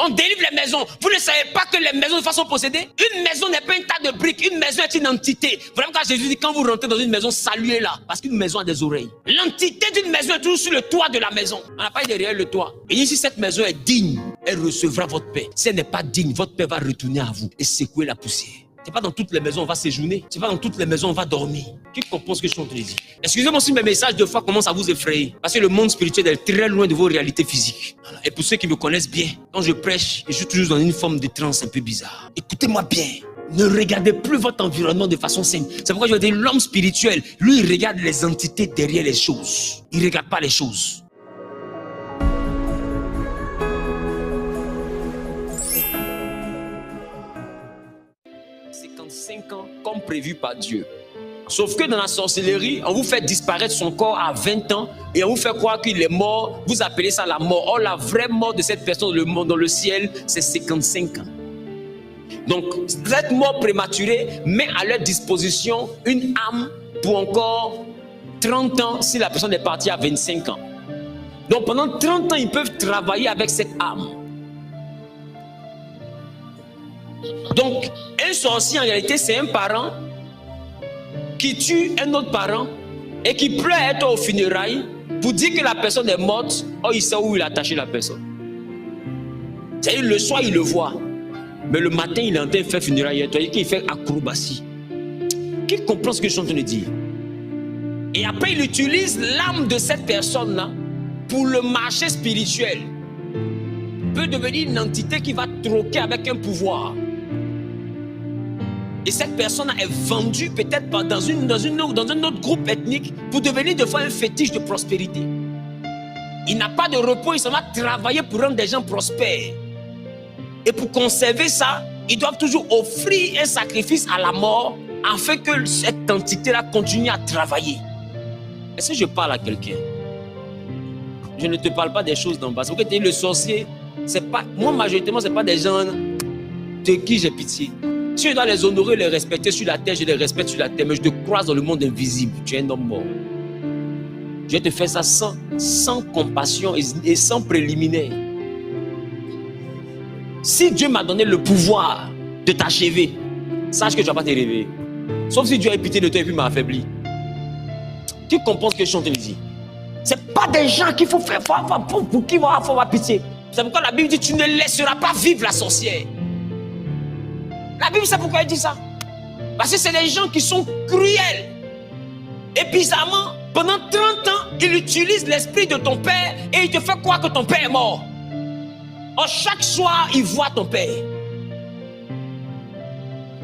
On délivre les maisons. Vous ne savez pas que les maisons de façon possédées? Une maison n'est pas un tas de briques. Une maison est une entité. Vraiment, quand Jésus dit, quand vous rentrez dans une maison, saluez-la. Parce qu'une maison a des oreilles. L'entité d'une maison est toujours sur le toit de la maison. On n'a pas derrière le toit. Et ici, cette maison est digne. Elle recevra votre paix. Si elle n'est pas digne, votre paix va retourner à vous et secouer la poussière. C'est pas dans toutes les maisons on va séjourner. C'est pas dans toutes les maisons on va dormir. Qui comprend ce que je suis en train de dire? Excusez-moi si mes messages de fois commencent à vous effrayer. Parce que le monde spirituel est très loin de vos réalités physiques. Voilà. Et pour ceux qui me connaissent bien, quand je prêche, je suis toujours dans une forme de transe un peu bizarre. Écoutez-moi bien. Ne regardez plus votre environnement de façon simple. C'est pourquoi je veux dire, l'homme spirituel, lui, il regarde les entités derrière les choses. Il ne regarde pas les choses. Ans comme prévu par Dieu. Sauf que dans la sorcellerie, on vous fait disparaître son corps à 20 ans et on vous fait croire qu'il est mort. Vous appelez ça la mort. Or, la vraie mort de cette personne dans le ciel, c'est 55 ans. Donc, cette mort prématurée met à leur disposition une âme pour encore 30 ans si la personne est partie à 25 ans. Donc, pendant 30 ans, ils peuvent travailler avec cette âme. Donc, un sorcier en réalité, c'est un parent qui tue un autre parent et qui pleure à être au funérailles pour dire que la personne est morte. Oh, il sait où il a attaché la personne. C'est-à-dire, le soir, il le voit. Mais le matin, il est en train de faire funérailles. Il fait acrobatie. Qui comprend ce que je suis en train de dire? Et après, il utilise l'âme de cette personne-là pour le marché spirituel. Peut devenir une entité qui va troquer avec un pouvoir. Et cette personne est vendue peut-être dans un autre groupe ethnique pour devenir de fois un fétiche de prospérité. Il n'a pas de repos, il s'en va travailler pour rendre des gens prospères. Et pour conserver ça, ils doivent toujours offrir un sacrifice à la mort afin que cette entité-là continue à travailler. Est-ce que je parle à quelqu'un? Je ne te parle pas des choses d'en bas. Parce que le sorcier, c'est pas, moi majoritairement, ce n'est pas des gens de qui j'ai pitié. Si je dois les honorer, les respecter sur la terre, je les respecte sur la terre, mais je te croise dans le monde invisible. Tu es un homme mort. Je vais te faire ça sans compassion et sans préliminaire. Si Dieu m'a donné le pouvoir de t'achever, sache que tu ne vas pas te réveiller. Sauf si Dieu a pitié de toi et puis m'a affaibli. Tu comprends ce que je suis en train de dire? Ce n'est pas des gens qu'il faut faire pour qui il faut avoir pitié. C'est pourquoi la Bible dit tu ne laisseras pas vivre la sorcière. La Bible, c'est pourquoi elle dit ça. Parce que c'est des gens qui sont cruels. Et bizarrement, pendant 30 ans, il utilise l'esprit de ton père et il te fait croire que ton père est mort. Or, chaque soir, il voit ton père.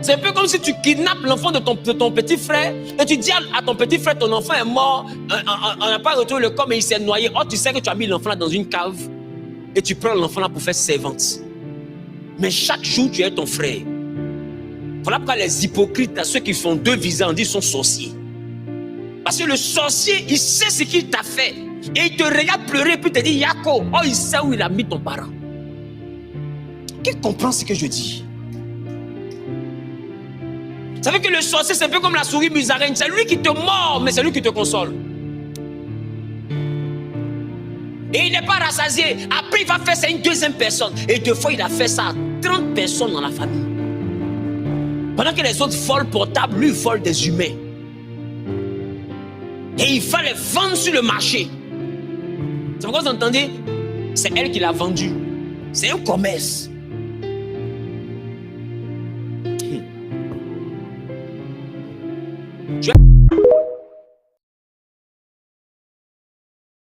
C'est un peu comme si tu kidnappes l'enfant de ton petit frère et tu dis à ton petit frère, ton enfant est mort, on n'a pas retrouvé le corps mais il s'est noyé. Or, tu sais que tu as mis l'enfant là dans une cave et tu prends l'enfant là pour faire servante. Mais chaque jour, tu es ton frère. Voilà pourquoi les hypocrites, ceux qui font deux visages, on dit sont sorciers. Parce que le sorcier, il sait ce qu'il t'a fait. Et il te regarde pleurer puis te dit Yako, oh, il sait où il a mis ton parent. Qui comprend ce que je dis? Vous savez que le sorcier, c'est un peu comme la souris musaraigne. C'est lui qui te mord, mais c'est lui qui te console. Et il n'est pas rassasié. Après, il va faire ça à une deuxième personne. Et deux fois, il a fait ça à 30 personnes dans la famille. Pendant que les autres volent portables, lui, il vole des humains. Et il va les vendre sur le marché. C'est pourquoi vous entendez? C'est elle qui l'a vendu. C'est un commerce. Je